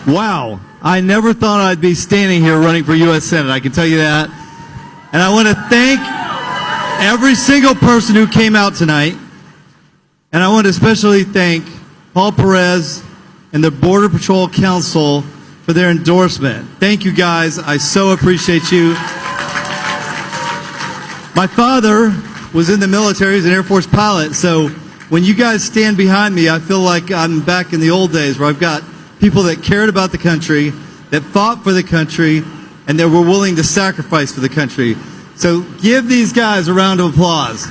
Wow, I never thought I'd be standing here running for U.S. Senate, I can tell you that. And I want to thank every single person who came out tonight. And I want to especially thank Paul Perez and the Border Patrol Council for their endorsement. Thank you guys, I so appreciate you. My father was in the military as an Air Force pilot, so when you guys stand behind me, I feel like I'm back in the old days where I've got people that cared about the country, that fought for the country, and that were willing to sacrifice for the country. So give these guys a round of applause.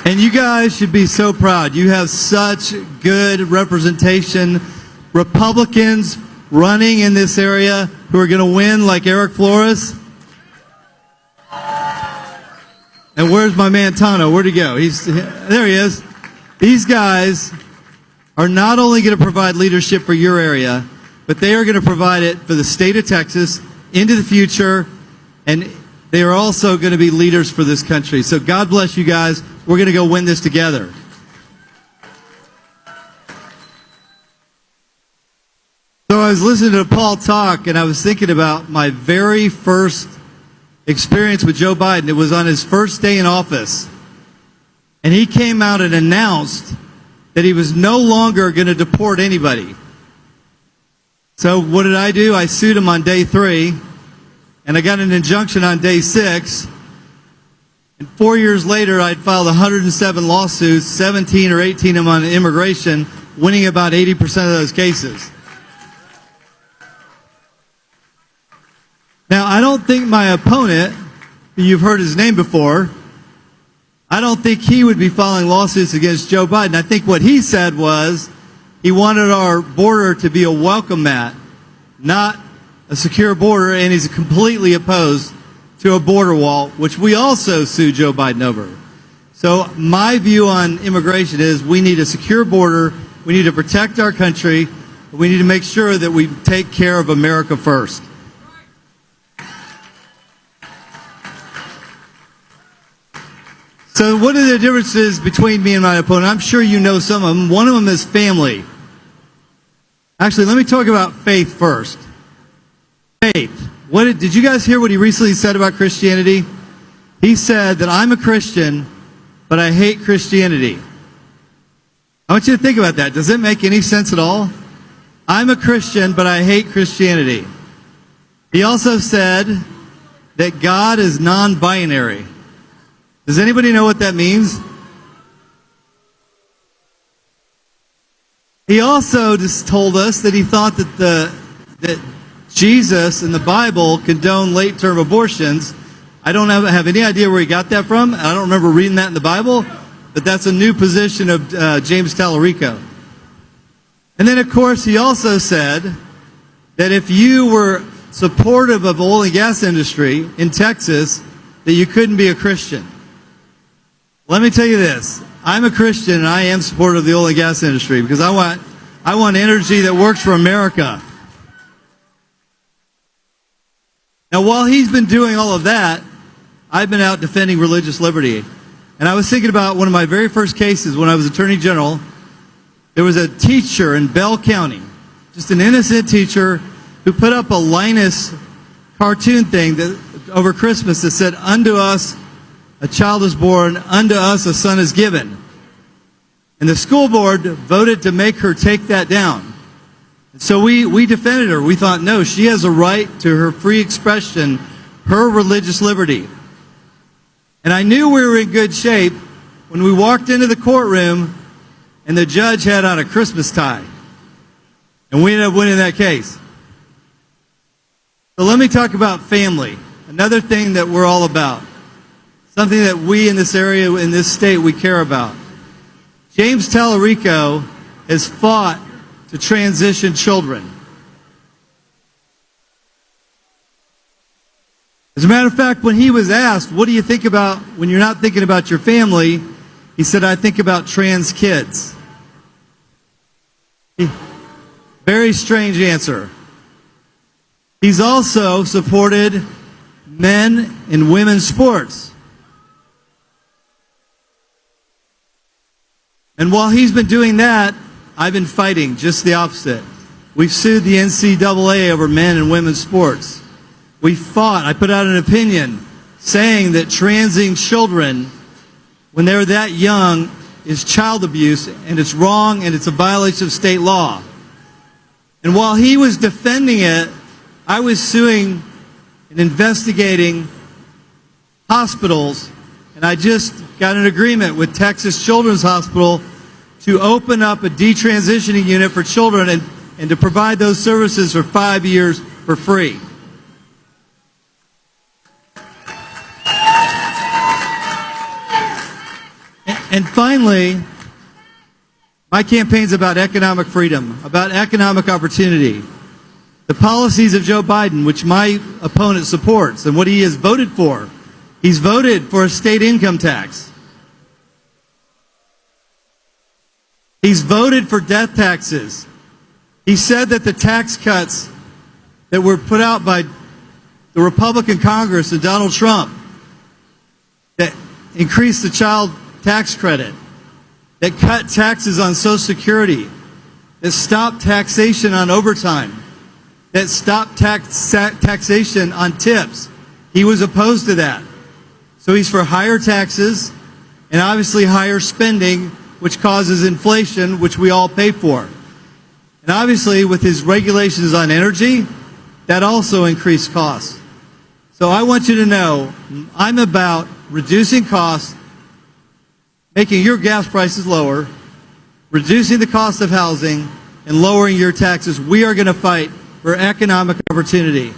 And you guys should be so proud. You have such good representation. Republicans running in this area who are going to win, like Eric Flores. And where's my man Tano? Where'd he go? There he is. These guys are not only going to provide leadership for your area, but they are going to provide it for the state of Texas into the future, and they are also going to be leaders for this country. So God bless you guys. We're going to go win this together. So I was listening to Paul talk, and I was thinking about my very first experience with Joe Biden. It was on his first day in office. And he came out and announced that he was no longer going to deport anybody. So what did I do? I sued him on day 3, and I got an injunction on day 6. And 4 years later, I'd filed 107 lawsuits, 17 or 18 of them on immigration, winning about 80% of those cases. Now, I don't think my opponent, who you've heard his name before, I don't think he would be filing lawsuits against Joe Biden. I think what he said was he wanted our border to be a welcome mat, not a secure border, and he's completely opposed to a border wall, which we also sued Joe Biden over. So my view on immigration is we need a secure border, we need to protect our country, we need to make sure that we take care of America first. So what are the differences between me and my opponent? I'm sure you know some of them. One of them is family. Actually, let me talk about faith first. Faith. Did you guys hear what he recently said about Christianity? He said that I'm a Christian, but I hate Christianity. I want you to think about that. Does it make any sense at all? I'm a Christian, but I hate Christianity. He also said that God is non-binary. Does anybody know what that means? He also just told us that he thought that Jesus and the Bible condone late-term abortions. I don't have any idea where he got that from. I don't remember reading that in the Bible, but that's a new position of James Tallarico. And then, of course, he also said that if you were supportive of the oil and gas industry in Texas, that you couldn't be a Christian. Let me tell you this. I'm a Christian, and I am supportive of the oil and gas industry because I want energy that works for America. Now, while he's been doing all of that, I've been out defending religious liberty. And I was thinking about one of my very first cases when I was Attorney General. There was a teacher in Bell County, just an innocent teacher, who put up a Linus cartoon thing over Christmas that said, "Unto us a child is born, unto us a son is given." And the school board voted to make her take that down. So we defended her. We thought, no, she has a right to her free expression, her religious liberty. And I knew we were in good shape when we walked into the courtroom and the judge had on a Christmas tie. And we ended up winning that case. So let me talk about family, another thing that we're all about. Something that we in this area, in this state, we care about. James Tallarico has fought to transition children. As a matter of fact, when he was asked, what do you think about when you're not thinking about your family, he said, I think about trans kids. Very strange answer. He's also supported men and women's sports. And while he's been doing that, I've been fighting just the opposite. We've sued the NCAA over men and women's sports. We fought. I put out an opinion saying that transing children when they're that young is child abuse, and it's wrong, and it's a violation of state law. And while he was defending it, I was suing and investigating hospitals, and I just got an agreement with Texas Children's Hospital to open up a detransitioning unit for children and to provide those services for 5 years for free. And finally, my campaign's about economic freedom, about economic opportunity. The policies of Joe Biden, which my opponent supports, and what he has voted for. He's voted for a state income tax. He's voted for death taxes. He said that the tax cuts that were put out by the Republican Congress and Donald Trump that increased the child tax credit, that cut taxes on Social Security, that stopped taxation on overtime, that stopped taxation on tips. He was opposed to that. So he's for higher taxes and obviously higher spending, which causes inflation, which we all pay for. And obviously with his regulations on energy, that also increased costs. So I want you to know, I'm about reducing costs, making your gas prices lower, reducing the cost of housing, and lowering your taxes. We are going to fight for economic opportunity.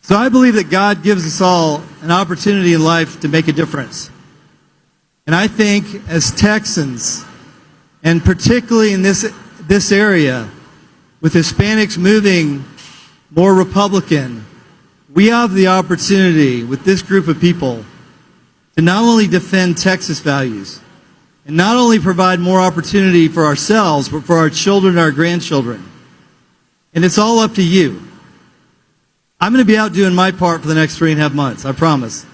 So I believe that God gives us all an opportunity in life to make a difference. And I think as Texans, and particularly in this area, with Hispanics moving more Republican, we have the opportunity with this group of people to not only defend Texas values and not only provide more opportunity for ourselves, but for our children and our grandchildren. And it's all up to you. I'm going to be out doing my part for the next 3.5 months, I promise.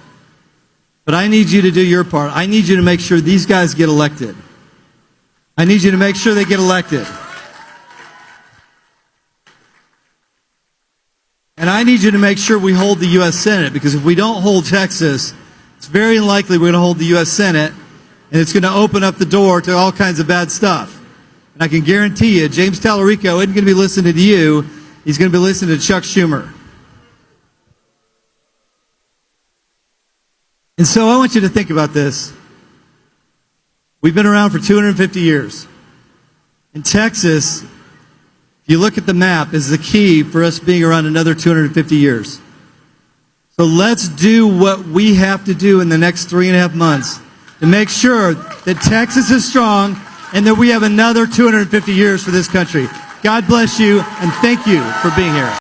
But I need you to do your part. I need you to make sure these guys get elected. I need you to make sure they get elected. And I need you to make sure we hold the U.S. Senate, because if we don't hold Texas, it's very unlikely we're going to hold the U.S. Senate, and it's going to open up the door to all kinds of bad stuff. And I can guarantee you, James Tallarico isn't going to be listening to you. He's going to be listening to Chuck Schumer. And so I want you to think about this. We've been around for 250 years. In Texas, if you look at the map, is the key for us being around another 250 years. So let's do what we have to do in the next 3.5 months to make sure that Texas is strong and that we have another 250 years for this country. God bless you, and thank you for being here.